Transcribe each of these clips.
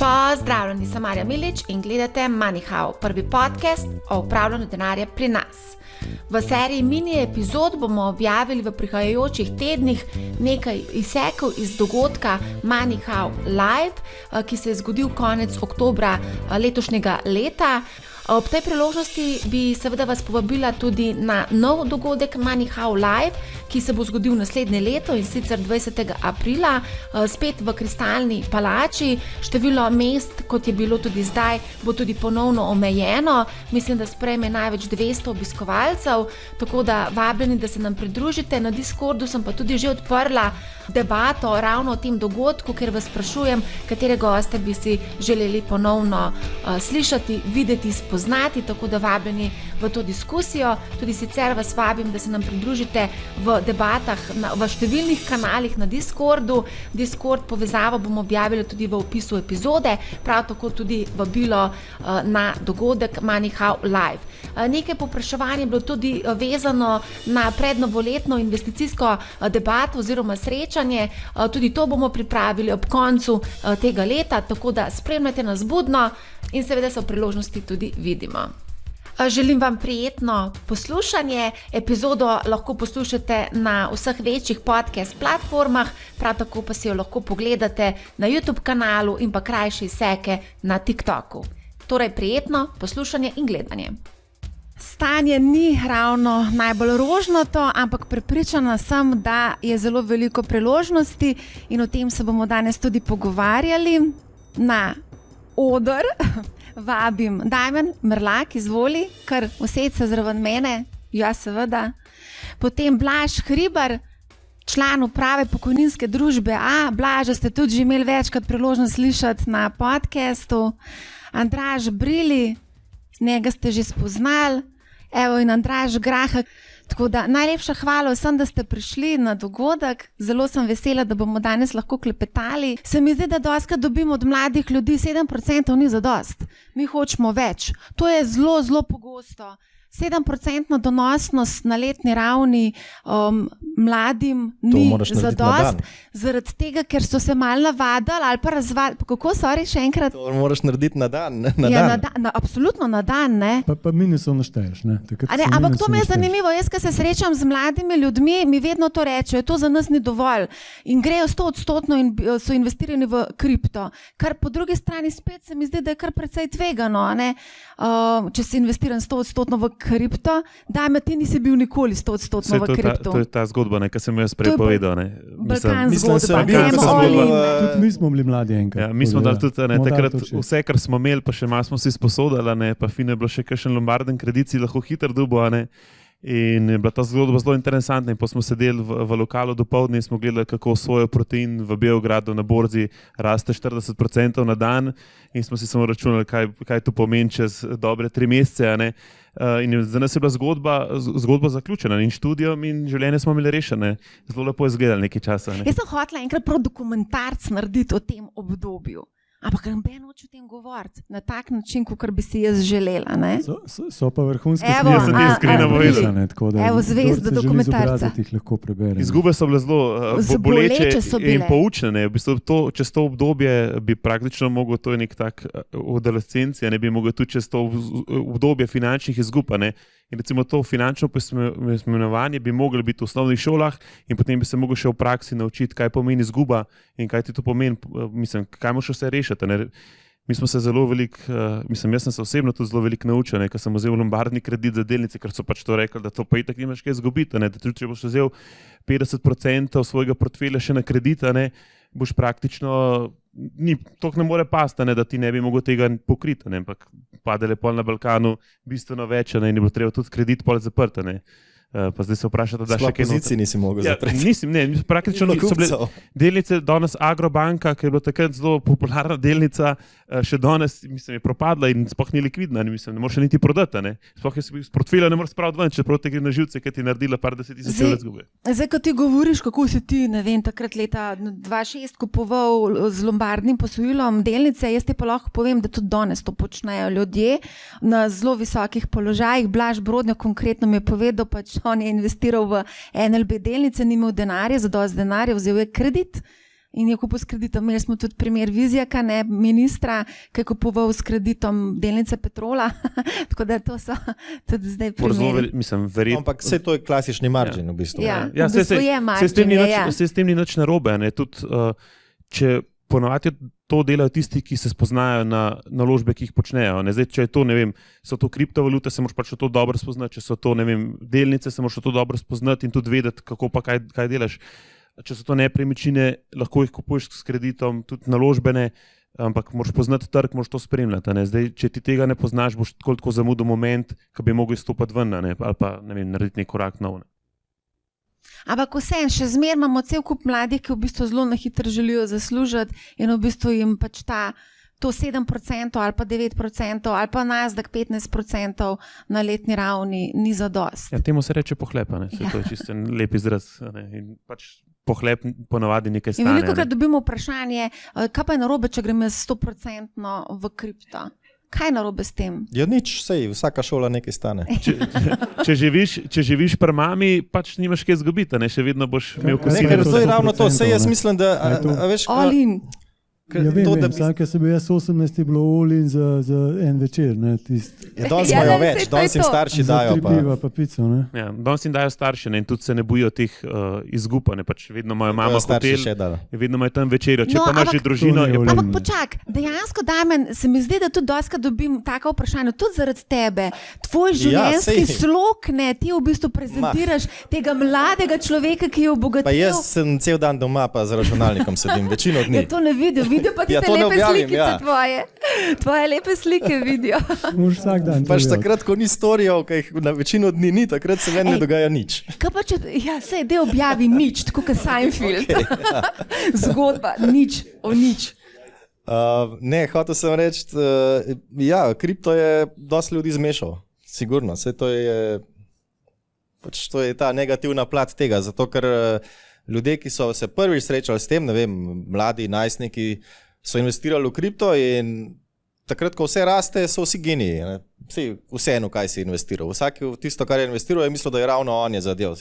Pozdravljeni, sem Marja Milič in gledate MoneyHow, prvi podcast o upravljanju denarja pri nas. V seriji mini epizod bomo objavili v prihajajočih tednih nekaj izsekov iz dogodka MoneyHow Live, ki se je zgodil konec oktobra letošnjega leta. Ob tej priložnosti bi seveda vas povabila tudi na nov dogodek MoneyHow Live, ki se bo zgodil naslednje leto in sicer 20. aprila, spet v Kristalni palači. Število mest, kot je bilo tudi zdaj, bo tudi ponovno omejeno. Mislim, da sprejme največ 200 obiskovalcev, tako da vabljeni, da se nam pridružite. Na Discordu sem pa tudi že odprla debato ravno o tem dogodku, ker vas sprašujem, katere goste bi si želeli ponovno slišati, videti, spoznati, tako da vabljeni v to diskusijo. Tudi sicer vas vabim, da se nam pridružite v debatah v številnih kanalih na Discordu. Discord povezavo bomo objavili tudi v opisu epizode, prav tako tudi vabilo na dogodek MoneyHow Live. Nekaj povpraševanj je bilo tudi vezano na prednovoletno investicijsko debato oziroma srečanje. Tudi to bomo pripravili ob koncu tega leta, tako da spremljate nas budno in seveda se v priložnosti tudi vidimo. Želim vam prijetno poslušanje. Epizodo lahko poslušate na vseh večjih podcast platformah, prav tako pa si jo lahko pogledate na YouTube kanalu in pa krajše izseke na TikToku. Torej prijetno poslušanje in gledanje. Stanje ni ravno najbolj rožnato, ampak prepričana sem, da je zelo veliko priložnosti in o tem se bomo danes tudi pogovarjali. Na oder vabim Damjan Merlak, izvoli, kar used se zraven mene, ja seveda. Potem Blaž Hribar, član uprave pokojninske družbe A. Blaža ste tudi že imeli večkrat priložnost slišati na podcastu. Andraž Brili, njega ste že spoznali. Evo in Andraž Graha. Tako da najlepša hvala vsem, da ste prišli na dogodek. Zelo sem vesela, da bomo danes lahko klepetali. Se mi zdi, da dostikrat dobimo od mladih ljudi 7% ni zadost. Mi hočemo več. To je zelo, zelo pogosto. 7% donosnost na letni ravni mladim ni zadost, zaradi tega, ker so se malo navadili ali pa razvadili. Kako, sorry, še enkrat? To moraš narediti na dan. Absolutno na dan, ne? Pa minusov našteješ, ne? Ampak to mi je zanimivo. Jaz, ko se srečam z mladimi ljudmi, mi vedno to rečejo, to za nas ni dovolj. In grejo 100% in so investirani v kripto. Kar po drugi strani spet se mi zdi, da je kar precej tvegano, ne? Če si investiran 100% v kripto, Dajme, ti nisi bil nikoli 100% v kripto. To je ta zgodba, ki sem jo prej povedal. Balkan zgodba. Tudi mi smo bili mladi enkrat. Ja, mi smo dali tudi takrat vse, kar smo imeli, pa še malo smo si sposodili, pa fino je bilo še kakšen lombarden kredit, si lahko hitro dobil. In je bila ta zgodba zelo interesantna in pa smo sedeli v lokalu dopoldne in smo gledali, kako Svojo protein v Beogradu na borzi raste 40% na dan in smo si samo računali, kaj to pomeni čez dobre 3 mesece. In za nas je bila zgodba zaključena in študijom in življenje smo imeli rešene. Zelo lepo je izgledalo nekaj časa. Jaz sem hotela enkrat prav dokumentarc narediti o tem obdobju. Ampak noben hoče o tem govoriti na tak način, kot bi si jaz želela. So pa vrhunske Jaz sem ti iskreno povedal. Evo, zvezda dokumentarca. Izgube so bile zelo boleče in poučne. V bistvu čez to obdobje bi praktično mogel, to je nek tak adolescencija, ne bi mogel tudi čez to obdobje finančnih izgub. In recimo to finančno poimenovanje bi moglo biti v osnovnih šolah in potem bi se mogel še v praksi naučiti, kaj pomeni izguba in kaj ti to pomeni, kaj moraš vse rešiti. Mi smo se zelo veliko, jaz sem se osebno tudi zelo veliko naučil, ker sem vzel lombardni kredit za delnice, ker so pač to rekli, da to pa itak nimaš kaj izgubiti, da tudi če boš vzel 50% svojega portfelja še na kredit, boš praktično, toliko ne more pasti, da ti ne bi mogel tega pokriti, ampak padele pol na Balkanu bistveno več in je bilo treba tudi kredit pol zaprt. Pa zdaj se vprašate, da še kaj poziciji nisi mogel zapreti. Praktično so bile delnice, danes Agrobanka, ki je bila takrat zelo popularna delnica, še danes je propadla in sploh ni likvidna, ne moreš niti prodati. Sploh iz portfelja ne moreš spraviti ven, čeprav te gre na živce, ki ti naredila par 10,000 evrov izgube. Zdaj, ko ti govoriš, kako si ti, takrat leta 2006 kupoval z lombardnim posojilom delnice, jaz ti pa lahko povem, da tudi danes to počnejo ljudje na zelo visokih položajih. Blaž Brodnjak konkretno mi je povedal, on je investiral v NLB delnice, ni imel denarja, zadosti denarja, vzel je kredit in je kupil s kreditom. Imeli smo tudi primer Vizjaka, ne, ministra, ki je kupoval s kreditom delnice Petrola. Tako da to so tudi zdaj primeri. Ampak vse to je klasični margin v bistvu. Ja, v bistvu je margin. Se s tem ni nič narobe. Tudi, če ponovadi to delajo tisti, ki se spoznajo na naložbe, ki jih počnejo. Zdaj, če je to, ne vem, so to kriptovalute, se moraš pač to dobro spoznati, če so to, ne vem, delnice, se moraš to dobro spoznati in tudi vedeti, kako pa kaj delaš. Če so to nepremičnine, lahko jih kupuješ s kreditom, tudi naložbene, ampak moraš poznati trg, moraš to spremljati. Zdaj, če ti tega ne poznaš, boš tako zamudil moment, ko bi mogel izstopati ven, ali pa, ne vem, narediti nek korak nov. Ampak vseeno, še zmeraj imamo cel kup mladih, ki v bistvu zelo na hitro želijo zaslužiti in v bistvu jim pač to 7% ali pa 9% ali pa Nasdaq 15% na letni ravni ni zadost. Ja, temu se reče pohlep, to je čisto lep izraz. In pač pohlep ponavadi nekaj stane. In velikokrat dobimo vprašanje, kaj pa je narobe, če gremo 100% v kripto? Kaj je narobe s tem? Ja, nič, sej, vsaka šola nekaj stane. Če živiš pri mami, pač nimaš kaj izgubiti, še vedno boš imel kosilo. To je ravno to, sej jaz mislim, da veš, all in. Ja, vem, vsake se bi jaz 18 bilo all-in za en večer. Danes imajo več, danes jim starši dajo. Piva pa pico. Ja, danes jim dajo starši in tudi se ne bojijo teh izgub. Pač vedno imajo mama hotel, vedno imajo tam večerjo. Če pa imaš že družino... Ampak počak, dejansko, Damjan, se mi zdi, da tudi dostikrat dobim taka vprašanja, tudi zaradi tebe. Tvoj življenjski slog, ti v bistvu prezentiraš tega mladega človeka, ki je obogatil. Pa jaz sem cel dan doma, pa za računalnikom sedim, večino dni. Ja, to ne vidim. Vidijo pa tiste lepe slikice tvoje. Tvoje lepe slike vidijo. Vsak dan. Pač takrat, ko ni storijev, ki jih na večino dni ni, takrat se meni ne dogaja nič. Kaj pa če, se je objavi nič, tako kot Seinfeld. Okay, zgodba, nič o nič. Ne, hotel sem reči, kripto je dosti ljudi zmešal. Sigurno, to je ta negativna plat tega, zato ker ljudje, ki so se prvič srečali s tem, ne vem, mladi najstniki, so investirali v kripto in takrat, ko vse raste, so vsi geniji. Vseeno, kaj si investiral. Vsak tisto, kar je investiral, je mislil, da je ravno on je zadev.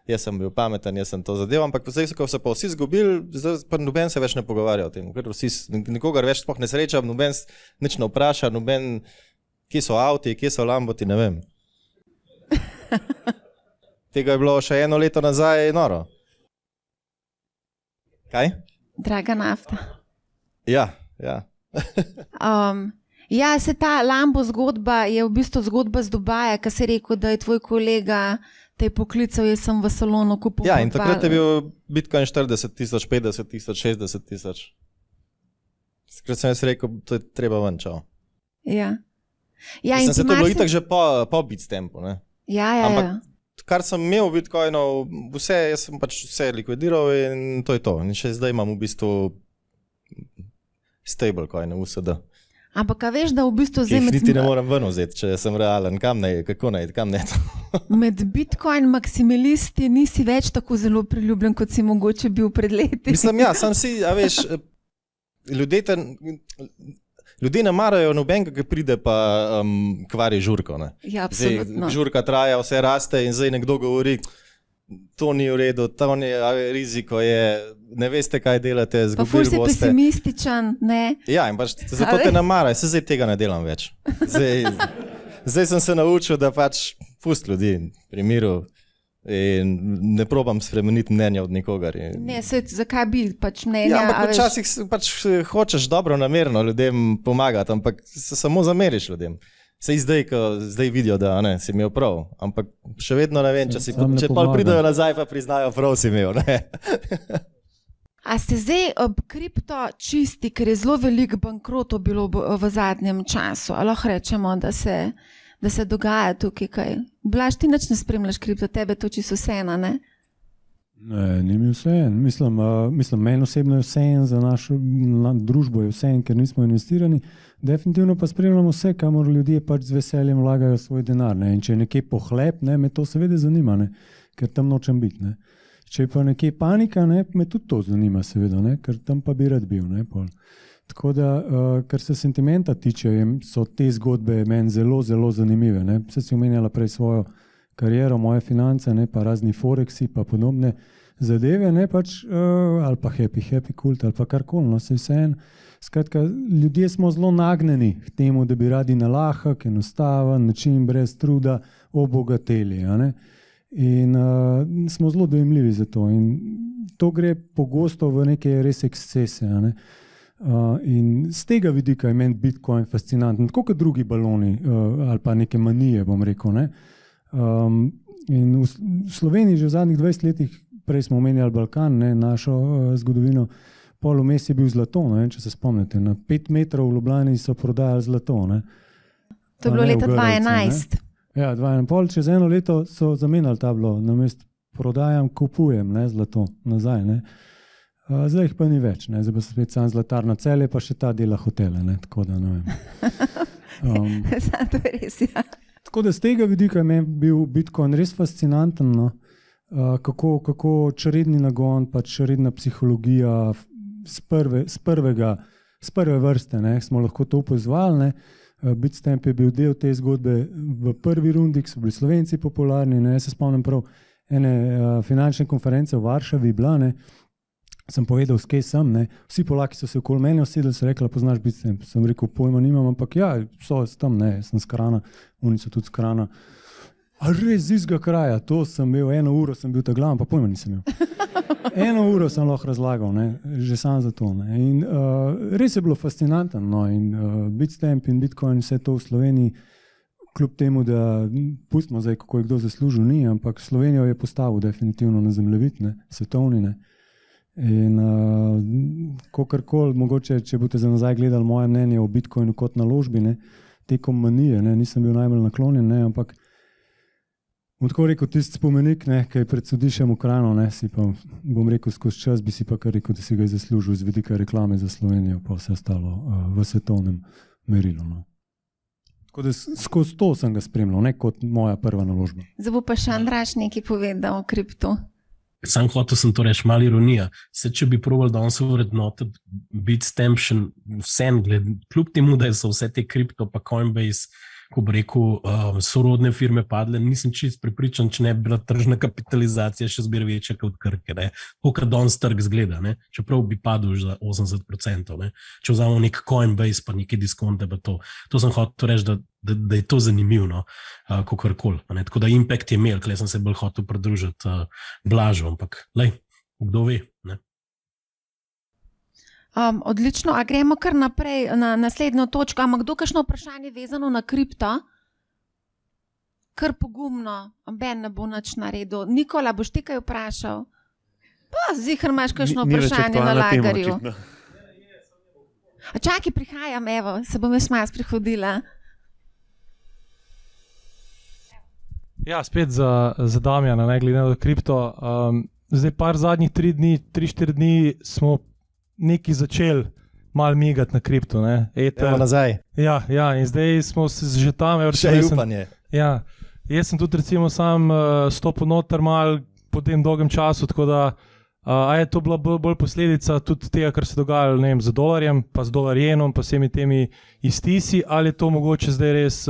Jaz sem bil pameten, jaz sem to zadev, ampak zdaj, ko so pa vsi izgubili, pa noben se več ne pogovarja o tem. Nikogar več sploh ne srečam, noben nič ne vpraša, noben, kje so avti, kje so lamboti, ne vem. Tega je bilo še 1 leto nazaj noro. Kaj? Draga nafta. Ja. Se ta Lambo zgodba je v bistvu zgodba z Dubaja, ki si rekel, da je tvoj kolega te poklical, jaz sem v salonu kupil. Ja, in takrat je bil Bitcoin 40 000, 50 000, 60 000. Takrat sem jaz rekel, to je treba ven, čau. Ja. Sem se to bilo itak že po Bitstampu, ne? Ja. Ampak kar sem imel Bitcoinov, jaz sem pač vse likvidiral in to je to. In še zdaj imam v bistvu stablecoin, USD. Ampak a veš, da v bistvu zdaj... Niti ne moram ven vzeti, če sem realen. Kam ne to? Med Bitcoin maksimalisti nisi več tako zelo priljubljen, kot si mogoče bil pred leti. Mislim, sam si, a veš, ljudje ne marajo nobenega, ki pride pa kvari žurko. Ne? Ja, absolutno. Zdaj, žurka traja, vse raste in zdaj nekdo govori, to ni v redu, to ni riziko, ne veste, kaj delate, zgubili boste. Pa ful si pesimističen, ne? Ja, in pač zato te ne marajo, zdaj tega ne delam več. Zdaj sem se naučil, da pač pust ljudi pri miru. In ne probam spremeniti mnenja od nikogar. Ne, zakaj bi pač mnenja? Ja, ampak včasih pač hočeš dobro namerno ljudem pomagati, ampak se samo zameriš ljudem. Sej zdaj vidijo, da si imel prav, ampak še vedno ne vem, če pa pridajo nazaj, pa priznajo, prav si imel. A ste zdaj ob kripto čisti, ker je zelo veliko bankrotov bilo v zadnjem času? Ali lahko rečemo, da se dogaja tukaj kaj? Blaž, ti nič ne spremljaš kripto, tebe to čisto vseeno, ne? Ne, ni mi vseeno. Mislim, meni osebno je vseeno, za našo družbo je vseeno, ker nismo investirani. Definitivno pa spremljamo vse, kamor ljudje pač z veseljem vlagajo svoj denar. Ne? In če je nekje pohlep, me to seveda zanima, ne? Ker tam nočem biti. Ne? Če je pa nekje panika, me tudi to zanima, seveda, ne? Ker tam pa bi rad bil. Ne? Tako da, kar se sentimenta tiče, so te zgodbe meni zelo, zelo zanimive. Vse si omenjala prej svojo kariero, moje finance, pa razni foreksi, pa podobne zadeve, ne pač, ali pa happy kult, ali pa karkoli, no, se vseeno. Skratka, ljudje smo zelo nagnjeni k temu, da bi radi na lahek, enostaven način, brez truda, obogateli. In smo zelo dojemljivi za to. In to gre pogosto v neke res ekscese. In z tega vidika je meni Bitcoin fascinanten, tako kot drugi baloni ali pa neke manije, bom rekel. Ne? In v Sloveniji že v zadnjih 20 letih, prej smo omenjali Balkan, ne, našo zgodovino, pol vmes je bil zlato, ne, če se spomnite. Na 5 metrov v Ljubljani so prodajali zlato. Ne. To je bilo leta 2011. Ja, 2,5. Čez eno leto so zamenjali tablo, namesto prodajam, kupujem, ne, zlato nazaj. Ne. Zdaj jih pa ni več, ne. Zdaj pa se spet sam Zlatarna Celje, pa še ta dela hotele. Ne. Tako da ne vem. To je res, ja. Tako da z tega vidika je meni bil Bitcoin res fascinanten, no. Kako čredni nagon, pa čredna psihologija z prve vrste, ne, smo lahko to upozvali. Ne. Bitstamp je bil del te zgodbe v prvi rundi, ki so bili Slovenci popularni. Ne. Jaz se spomnim prav ene finančne konference v Varšavi bila, ne. Sem povedal, skej sem, ne. Vsi Polaki so se okoli mene usedli, so rekli, poznaš Bitstamp? Sem rekel, pojma nimam, ampak ja, so tam, ne, sem s Krana, oni so tudi s Krana. A res iz tega kraja, to sem imel, 1 uro sem bil ta glaven, pa pojma nisem imel. 1 uro sem lahko razlagal, ne, že sam za to. Ne. In res je bilo fascinantno. No, in Bitstamp in Bitcoin, vse to v Sloveniji, kljub temu, da pustimo zdaj, kako je kdo zaslužil, ni, ampak Slovenijo je postavil definitivno na zemljevid, ne, svetovni. Ne. In kakorkoli, mogoče, če boste za nazaj gledali moje mnenje o Bitcoinu kot naložbi, ne, tekom manije, ne, nisem bil najbolj naklonjen, ne, ampak bom tako rekel, tisti spomenik, ne, ki je pred sodiščem v Kranju, ne, si pa, bom rekel, skozi čas bi si pa kar rekel, da si ga je zaslužil z vidika reklame za Slovenijo, pa vse ostalo v svetovnem merilu. No. Tako da skozi to sem ga spremljal, ne kot moja prva naložba. Zdaj bo pa še Andraž nekaj povedal o kriptu. Sam hotel sem to reči, malo ironija. Če bi probali danes vrednotiti Bitstamp še vsem, kljub temu, da so vse te kripto pa Coinbase, ko bi rekel, sorodne firme padle, nisem čist prepričan, če ne bi bila tržna kapitalizacija še zmeraj večja kot Krke. Kako danes trg zgleda, ne? Čeprav bi padel za 80%. Ne? Če vzamemo nek Coinbase pa neke diskonte, pa to sem hotel reči, da je to zanimivo, kakorkoli. Tako da impact je imel, kle sem se bolj hotel pridružiti Blažu, ampak lej, kdo ve. Ne? Odlično, a gremo kar naprej na naslednjo točko. Ampak kdo kakšno vprašanje vezano na kripto? Kar pogumno, Ben ne bo nič naredil. Nikola, boš ti kaj vprašal? Pa zihar imaš kakšno vprašanje na lagerju. A čakaj, prihajam, evo, se bom jaz malo sprehodila. Ja, spet za Damjana, ne glede na kripto. Zdaj par zadnjih 3-4 dni smo nekaj začeli malo migati na kripto. Evo nazaj. Ja, in zdaj smo se že tam. Še je upanje. Ja, jaz sem tudi recimo sam stopil noter malo po tem dolgem času, tako da a je to bila bolj posledica tudi tega, kar se dogajalo, ne vem, z dolarjem, pa z dolarjenom, pa vsemi temi iztisi, ali je to mogoče zdaj res,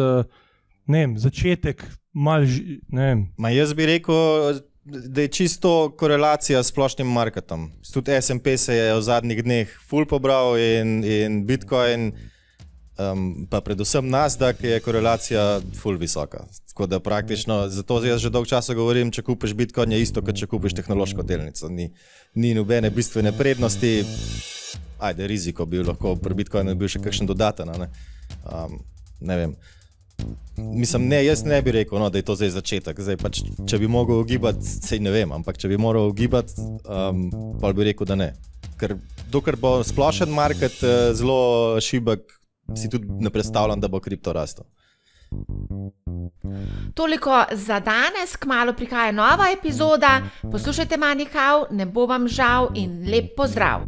ne vem, začetek malo, ne vem. Ma jaz bi rekel, da je čisto korelacija s splošnim marketom. Tudi S&P se je v zadnjih dneh ful pobral in Bitcoin, pa predvsem Nasdaq je korelacija ful visoka. Tako da praktično, zato jaz že dolgo časa govorim, če kupiš Bitcoin je isto, kot če kupiš tehnološko delnico. Ni nobene bistvene prednosti, ajde, riziko bi lahko pri Bitcoinu bil še kakšen dodaten, ne vem. Mislim, ne, jaz ne bi rekel, da je to zdaj začetek. Zdaj pač, če bi mogel ugibati, sej ne vem, ampak če bi moral ugibati, pa bi rekel, da ne. Ker dokler bo splošen market zelo šibek, si tudi ne predstavljam, da bo kripto rastel. Toliko za danes, kmalu prihaja nova epizoda. Poslušajte Money How, ne bo vam žal in lep pozdrav.